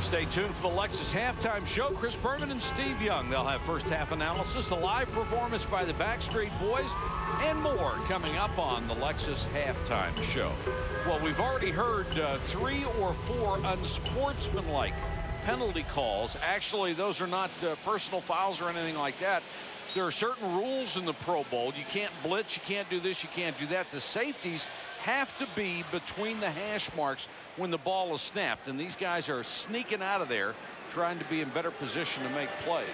Stay tuned for the Lexus halftime show. Chris Berman and Steve Young. They'll have first half analysis, a live performance by the Backstreet Boys, and more coming up on the Lexus halftime show. Well, we've already heard 3 or 4 unsportsmanlike penalty calls. Actually, those are not personal fouls or anything like that. There are certain rules in the Pro Bowl. You can't blitz, you can't do this, you can't do that. The safeties have to be between the hash marks when the ball is snapped, and these guys are sneaking out of there trying to be in better position to make plays.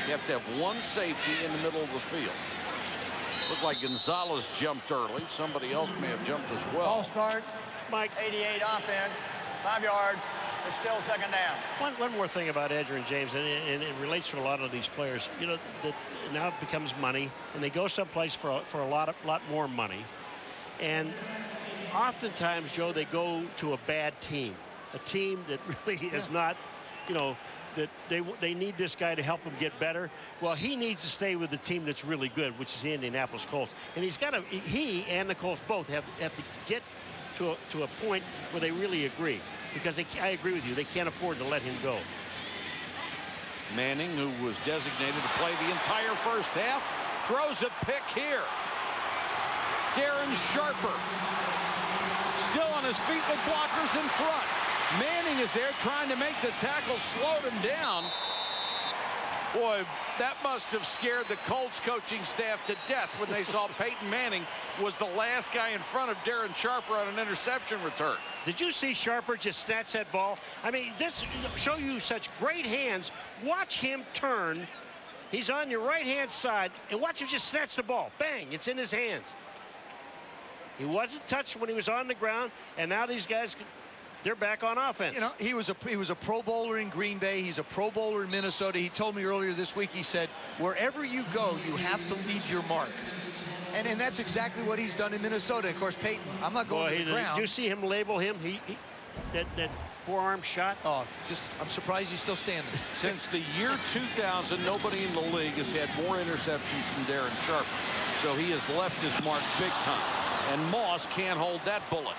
You have to have one safety in the middle of the field. Looked like Gonzalez jumped early. Somebody else may have jumped as well. Ball start. Mike. 88 offense, 5 yards. It's still second down. One more thing about Edgerrin James, and it relates to a lot of these players. You know, that now it becomes money, and they go someplace for a lot more money. And oftentimes, Joe, they go to a bad team, a team that really is not, you know, that they need this guy to help them get better. Well, he needs to stay with the team that's really good, which is the Indianapolis Colts. And he and the Colts both have to get to a point where they really agree, because I agree with you, they can't afford to let him go. Manning, who was designated to play the entire first half, throws a pick here. Darren Sharper still on his feet with blockers in front. Manning is there trying to make the tackle, slowed him down. Boy, that must have scared the Colts coaching staff to death when they saw Peyton Manning was the last guy in front of Darren Sharper on an interception return. Did you see Sharper just snatch that ball? I mean, this show you such great hands. Watch him turn. He's on your right-hand side, and watch him just snatch the ball. Bang, it's in his hands. He wasn't touched when he was on the ground, and now these guys, they're back on offense. You know, he was a Pro Bowler in Green Bay. He's a Pro Bowler in Minnesota. He told me earlier this week, he said, wherever you go, you have to leave your mark. And that's exactly what he's done in Minnesota. Of course, Peyton, I'm not going to the ground. Did you see him label him? That forearm shot? Oh, I'm surprised he's still standing. Since the year 2000, nobody in the league has had more interceptions than Darren Sharper. So he has left his mark big time. And Moss can't hold that bullet.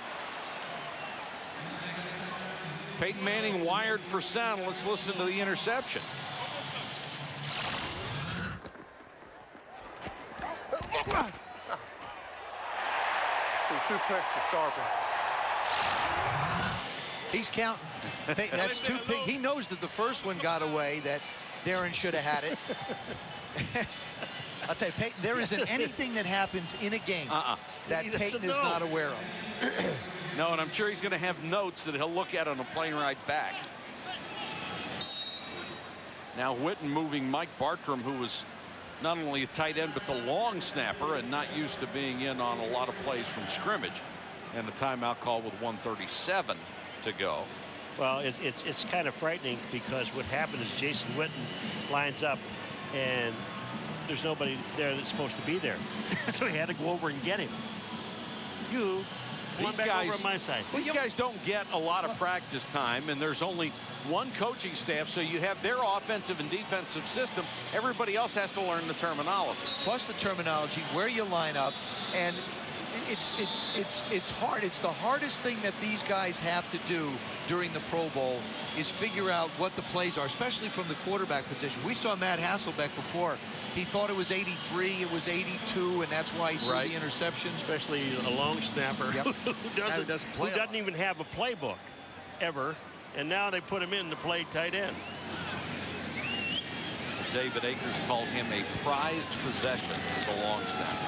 Peyton Manning wired for sound. Let's listen to the interception. Two picks to Sharper. He's counting. That's 2 picks. He knows that the first one got away, that Darren should have had it. I'll tell you, Peyton, there isn't anything that happens in a game that Peyton is not aware of. No, and I'm sure he's going to have notes that he'll look at on a plane ride back. Now Witten moving Mike Bartram, who was not only a tight end, but the long snapper and not used to being in on a lot of plays from scrimmage. And a timeout call with 1:37 to go. Well, it's kind of frightening, because what happened is Jason Witten lines up, and there's nobody there that's supposed to be there. So he had to go over and get him. These guys, over on my side. These guys don't get a lot of practice time, and there's only one coaching staff, so you have their offensive and defensive system. Everybody else has to learn the terminology. Plus the terminology, where you line up, and it's hard. It's the hardest thing that these guys have to do during the Pro Bowl is figure out what the plays are, especially from the quarterback position. We saw Matt Hasselbeck before. He thought it was 83, it was 82, and that's why he threw the interception. Especially a long snapper who doesn't even have a playbook ever, and now they put him in to play tight end. David Akers called him a prized possession for the long snapper.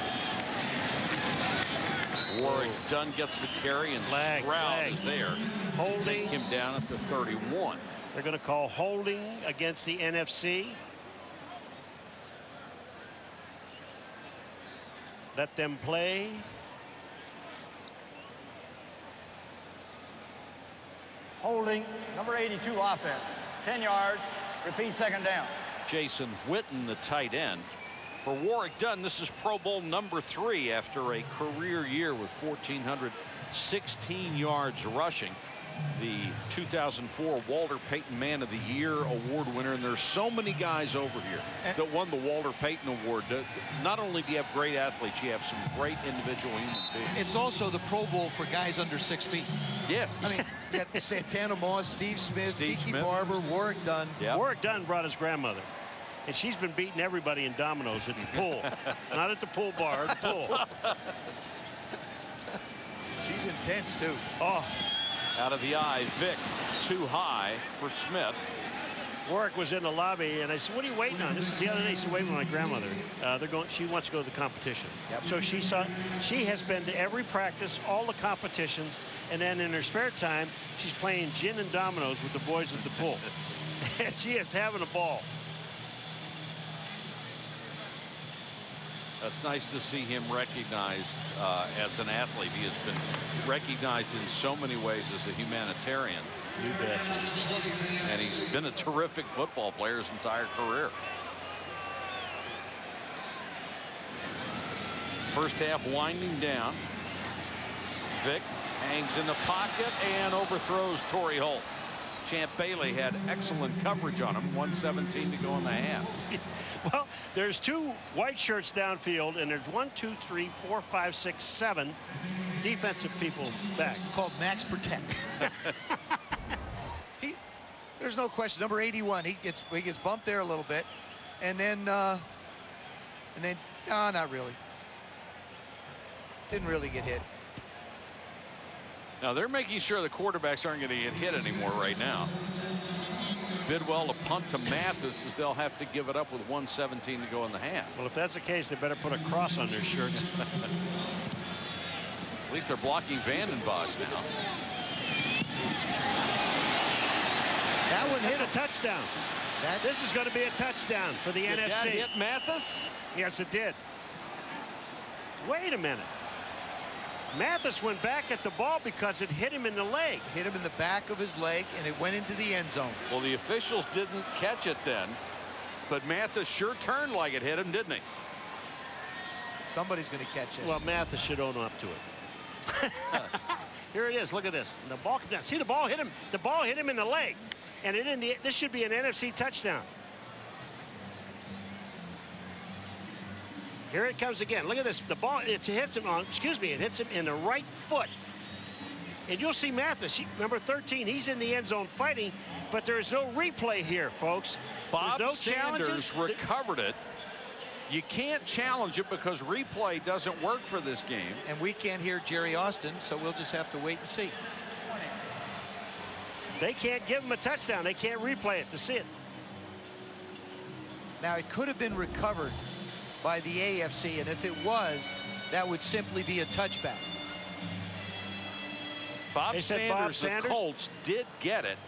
Warwick Dunn gets the carry, and Stroud is there. Holding. Take him down at the 31. They're going to call holding against the NFC. Let them play. Holding, number 82 offense. 10 yards, repeat second down. Jason Witten, the tight end. For Warwick Dunn, this is Pro Bowl number 3 after a career year with 1,416 yards rushing. the 2004 Walter Payton Man of the Year award winner, and there's so many guys over here that won the Walter Payton Award. Not only do you have great athletes, you have some great individual human beings. It's also the Pro Bowl for guys under 6 feet. Yes. I mean, you got Santana Moss, Steve Smith, Tiki Barber, Warwick Dunn. Yep. Warwick Dunn brought his grandmother, and she's been beating everybody in dominoes at the pool. Not at the pool bar, at the pool. She's intense, too. Oh. Out of the eye, Vic, too high for Smith. Warwick was in the lobby, and I said, "What are you waiting on?" This is the other day. She's waiting on my grandmother. She wants to go to the competition. Yep. So she has been to every practice, all the competitions, and then in her spare time, she's playing gin and dominoes with the boys at the pool. And she is having a ball. It's nice to see him recognized as an athlete. He has been recognized in so many ways as a humanitarian. You bet. And he's been a terrific football player his entire career. First half winding down. Vic hangs in the pocket and overthrows Torrey Holt. Champ Bailey had excellent coverage on him. 1:17 to go in the half. Well, there's 2 white shirts downfield, and there's 1, 2, 3, 4, 5, 6, 7 defensive people back. Called Max Protect. There's no question. Number 81, he gets bumped there a little bit, and then not really. Didn't really get hit. Now they're making sure the quarterbacks aren't going to get hit anymore right now. Bidwell to punt to Mathis, as they'll have to give it up with 1:17 to go in the half. Well, if that's the case, they better put a cross on their shirts. At least they're blocking Vanden Bosch now. That one hit a touchdown. This is going to be a touchdown for the Did NFC. that hit Mathis? Yes, it did. Wait a minute. Mathis went back at the ball because it hit him in the leg. Hit him in the back of his leg, and it went into the end zone. Well, the officials didn't catch it then, but Mathis sure turned like it hit him, didn't he? Somebody's going to catch this. Well, Mathis should own up to it. Here it is. Look at this. The ball. See, the ball hit him. The ball hit him in the leg, and this should be an NFC touchdown. Here it comes again. Look at this. The ball, it hits him on, it hits him in the right foot. And you'll see Mathis, number 13, he's in the end zone fighting, but there's no replay here, folks. Bob There's no Sanders challenges. recovered it. You can't challenge it because replay doesn't work for this game. And we can't hear Jerry Austin, so we'll just have to wait and see. They can't give him a touchdown. They can't replay it to see it. Now, it could have been recovered by the AFC, and if it was, that would simply be a touchback. Bob Sanders, the Colts, did get it.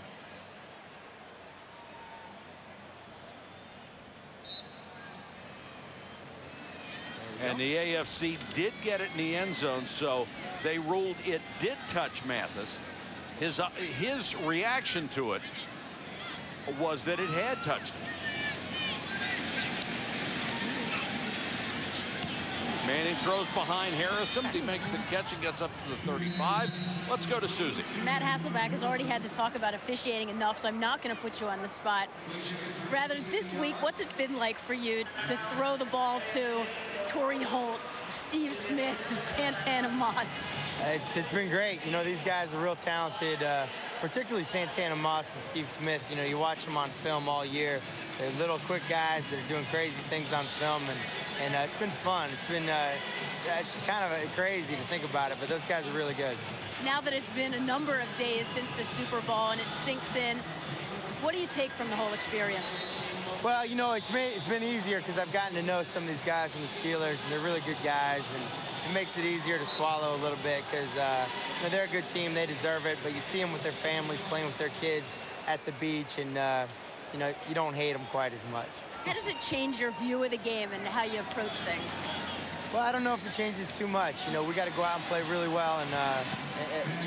And the AFC did get it in the end zone, so they ruled it did touch Mathis. His reaction to it was that it had touched him. Manning throws behind Harrison. He makes the catch and gets up to the 35. Let's go to Susie. Matt Hasselback has already had to talk about officiating enough, so I'm not going to put you on the spot. Rather, this week, what's it been like for you to throw the ball to Torrey Holt, Steve Smith, Santana Moss? It's been great. You know, these guys are real talented, particularly Santana Moss and Steve Smith. You know, you watch them on film all year. They're little quick guys that are doing crazy things on film, and it's been fun. It's been kind of crazy to think about it, but those guys are really good. Now that it's been a number of days since the Super Bowl and it sinks in, what do you take from the whole experience? Well, you know, it's been easier because I've gotten to know some of these guys from the Steelers, and they're really good guys, and it makes it easier to swallow a little bit because you know, they're a good team, they deserve it, but you see them with their families, playing with their kids at the beach, and you know, you don't hate them quite as much. How does it change your view of the game and how you approach things? Well, I don't know if it changes too much. You know, we got to go out and play really well, and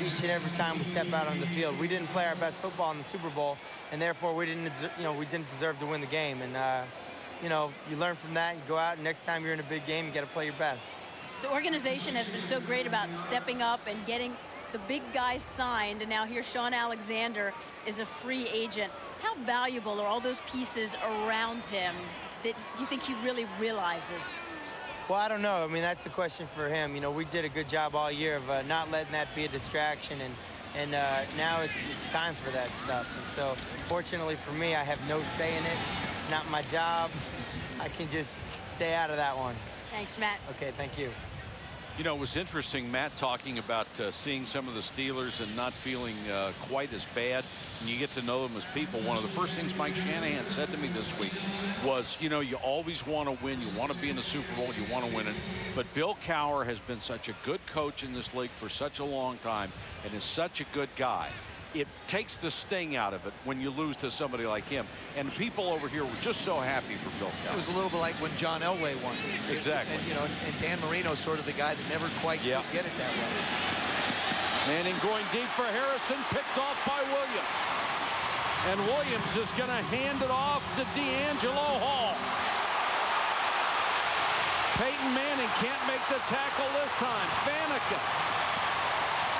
each and every time we step out on the field, we didn't play our best football in the Super Bowl, and therefore we didn't deserve to win the game. And you know, you learn from that, and go out, and next time you're in a big game, you got to play your best. The organization has been so great about stepping up and getting the big guys signed, and now here Sean Alexander is a free agent. How valuable are all those pieces around him that you think he really realizes? Well, I don't know. I mean, that's the question for him. You know, we did a good job all year of not letting that be a distraction, and now it's time for that stuff. And so, fortunately for me, I have no say in it. It's not my job. I can just stay out of that one. Thanks, Matt. Okay, thank you. You know, it was interesting, Matt, talking about seeing some of the Steelers and not feeling quite as bad. And you get to know them as people. One of the first things Mike Shanahan said to me this week was, you know, you always want to win. You want to be in the Super Bowl. You want to win it. But Bill Cowher has been such a good coach in this league for such a long time and is such a good guy. It takes the sting out of it when you lose to somebody like him. And people over here were just so happy for Bill Cowher. It was a little bit like when John Elway won. Exactly. And, you know, and Dan Marino's sort of the guy that never quite could get it that way. Manning going deep for Harrison, picked off by Williams. And Williams is going to hand it off to D'Angelo Hall. Peyton Manning can't make the tackle this time. Faneca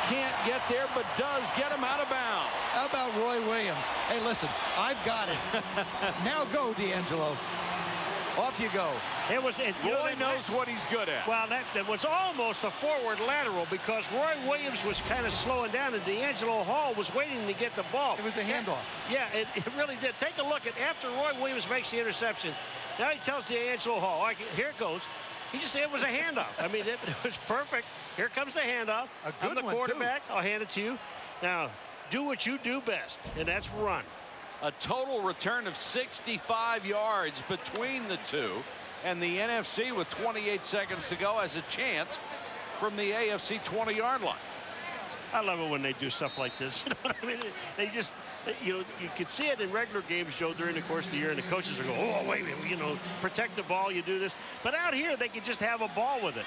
can't get there, but does get him out of bounds. How about Roy Williams? Hey, listen, I've got it. Now go, D'Angelo. Off you go. It was. Roy knows what he's good at. Well, that was almost a forward lateral because Roy Williams was kind of slowing down, and D'Angelo Hall was waiting to get the ball. It was a handoff. Yeah, it really did. Take a look at after Roy Williams makes the interception. Now he tells D'Angelo Hall, all right, here it goes. He just said it was a handoff. I mean, it was perfect. Here comes the handoff. I'm the quarterback. I'll hand it to you. Now, do what you do best, and that's run. A total return of 65 yards between the two, and the NFC with 28 seconds to go has a chance from the AFC 20-yard line. I love it when they do stuff like this. You know what I mean? They just, you know, you could see it in regular games, Joe, during the course of the year, and the coaches are going, oh, wait a minute, you know, protect the ball, you do this. But out here, they can just have a ball with it.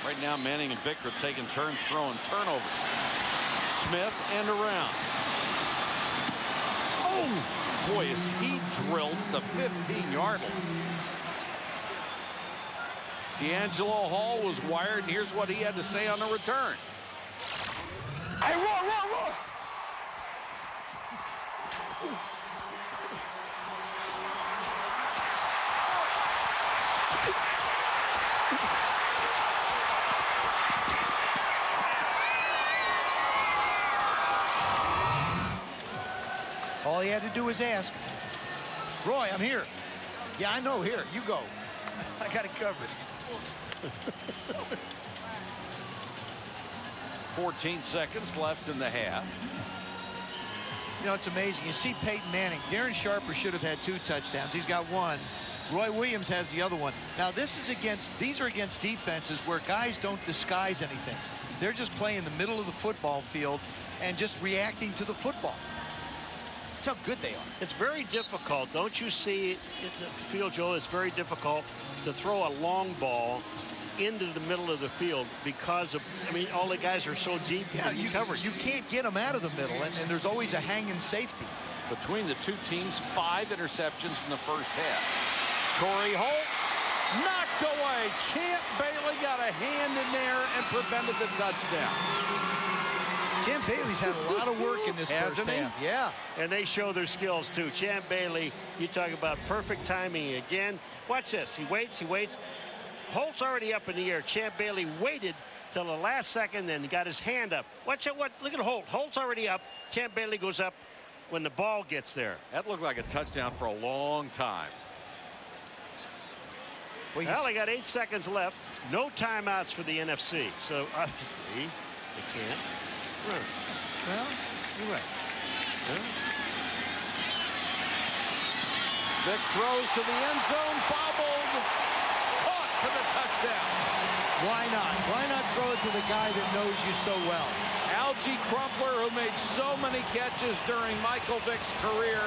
Right now, Manning and Vick are taking turns throwing turnovers. Smith and around. Oh, boy, is he drilled the 15-yard line. D'Angelo Hall was wired, and here's what he had to say on the return. Hey, roar! All he had to do was ask. Roy, I'm here. Yeah, I know. Here, you go. I got it covered. 14 seconds left in the half. You know, it's amazing. You see Peyton Manning. Darren Sharper should have had 2 touchdowns. He's got 1. Roy Williams has the other one. Now, these are against defenses where guys don't disguise anything. They're just playing the middle of the football field and just reacting to the football. That's how good they are. It's very difficult. Don't you see it in the field, Joe? It's very difficult to throw a long ball into the middle of the field because of, I mean, all the guys are so deep in coverage. You can't get them out of the middle, and there's always a hanging safety. Between the two teams, 5 interceptions in the first half. Torrey Holt knocked away. Champ Bailey got a hand in there and prevented the touchdown. Champ Bailey's had a lot of work in this first half. Yeah. And they show their skills, too. Champ Bailey, you talk about perfect timing again. Watch this. He waits. Holt's already up in the air. Champ Bailey waited till the last second, then got his hand up. Watch it. Look at Holt. Holt's already up. Champ Bailey goes up when the ball gets there. That looked like a touchdown for a long time. Well, they got 8 seconds left. No timeouts for the NFC. So, obviously, they can't run. Well, you're right. Vick throws to the end zone. Bobbled. Caught for the touchdown. Why not? Why not throw it to the guy that knows you so well? Algie Crumpler, who made so many catches during Michael Vick's career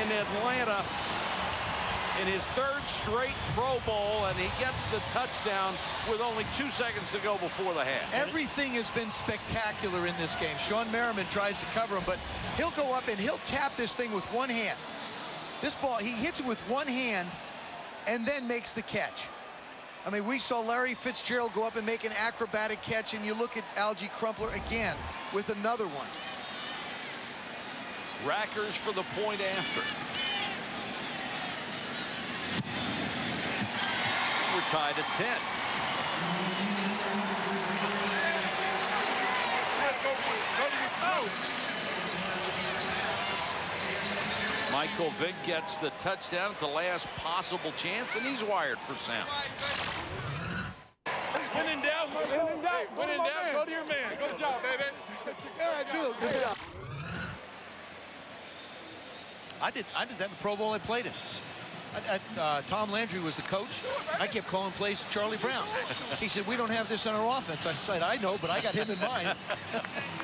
in Atlanta, in his 3rd straight Pro Bowl, and he gets the touchdown with only 2 seconds to go before the half. Everything has been spectacular in this game. Sean Merriman tries to cover him, but he'll go up and he'll tap this thing with one hand. This ball, he hits it with one hand and then makes the catch. I mean, we saw Larry Fitzgerald go up and make an acrobatic catch, and you look at Algie Crumpler again with another one. Rackers for the point after. We're tied at 10. Michael Vick gets the touchdown at the last possible chance, and he's wired for sound. When in doubt, go to your man. Good job, baby. Good job. I did that in the Pro Bowl I played in. Tom Landry was the coach. I kept calling plays to Charlie Brown. He said, we don't have this on our offense. I said, I know, but I got him in mind.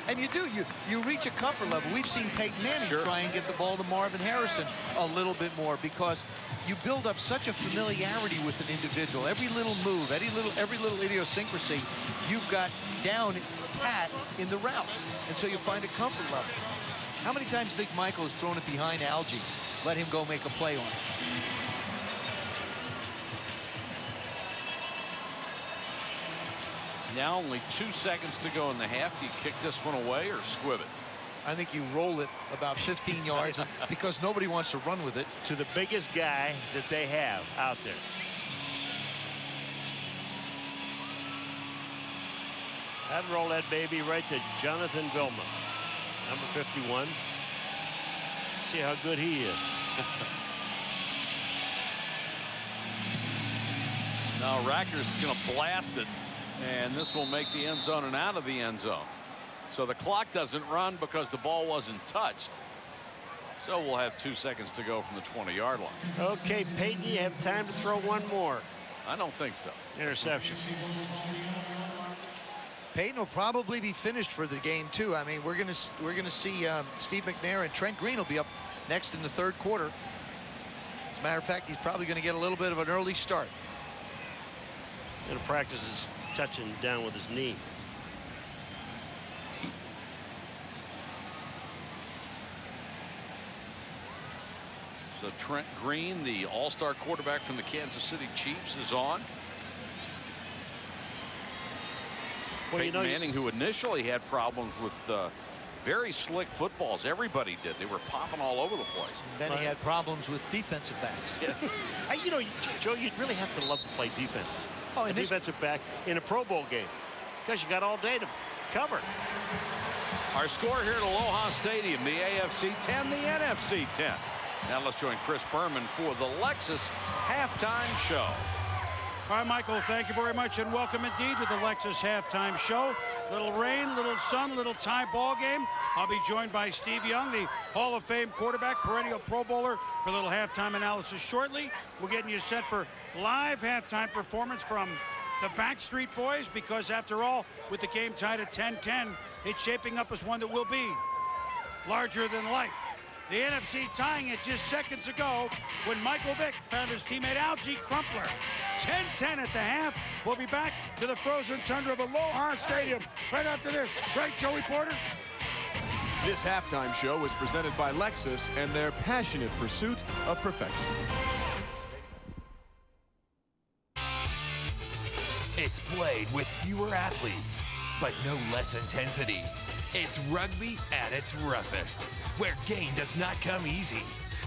And you reach a comfort level. We've seen Peyton Manning try and get the ball to Marvin Harrison a little bit more, because you build up such a familiarity with an individual. Every little move, every little idiosyncrasy, you've got down pat in the routes. And so you find a comfort level. How many times do you think Michael has thrown it behind Algie? Let him go make a play on it. Now only 2 seconds to go in the half. Do you kick this one away or squib it? I think you roll it about 15 yards because nobody wants to run with it. To the biggest guy that they have out there. I'd roll that baby right to Jonathan Vilma, number 51. See how good he is. Now Rackers is going to blast it, and this will make the end zone and out of the end zone. So the clock doesn't run because the ball wasn't touched. So we'll have 2 seconds to go from the 20-yard line. Okay, Peyton, you have time to throw one more. I don't think so. Interception. Peyton will probably be finished for the game too. I mean, we're gonna see Steve McNair and Trent Green will be up next in the third quarter. As a matter of fact, he's probably going to get a little bit of an early start. Going to practice his touching down with his knee. So Trent Green, the all-star quarterback from the Kansas City Chiefs, is on. Well, Peyton Manning, who initially had problems with very slick footballs. Everybody did. They were popping all over the place. Then he had problems with defensive backs. Yeah. You know, Joe, you'd really have to love to play defense. Oh, a defensive back in a Pro Bowl game, because you got all day to cover. Our score here at Aloha Stadium, the AFC 10, the NFC 10. Now let's join Chris Berman for the Lexus halftime show. All right, Michael, thank you very much, and welcome indeed to the Lexus halftime show. Little rain, little sun, little tie ball game. I'll be joined by Steve Young, the Hall of Fame quarterback, perennial Pro Bowler, for a little halftime analysis shortly. We're getting you set for live halftime performance from the Backstreet Boys, because after all, with the game tied at 10-10, it's shaping up as one that will be larger than life. The NFC tying it just seconds ago when Michael Vick found his teammate Algie Crumpler. 10-10 at the half. We'll be back to the frozen tundra of Aloha Stadium right after this. Right, Joey Porter? This halftime show was presented by Lexus and their passionate pursuit of perfection. It's played with fewer athletes, but no less intensity. It's rugby at its roughest, where game does not come easy.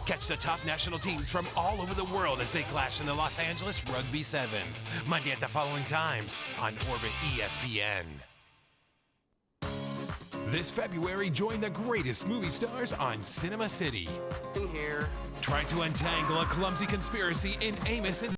Catch the top national teams from all over the world as they clash in the Los Angeles Rugby Sevens, Monday at the following times on Orbit ESPN. This February, join the greatest movie stars on Cinema City. Here. Try to untangle a clumsy conspiracy in Amos and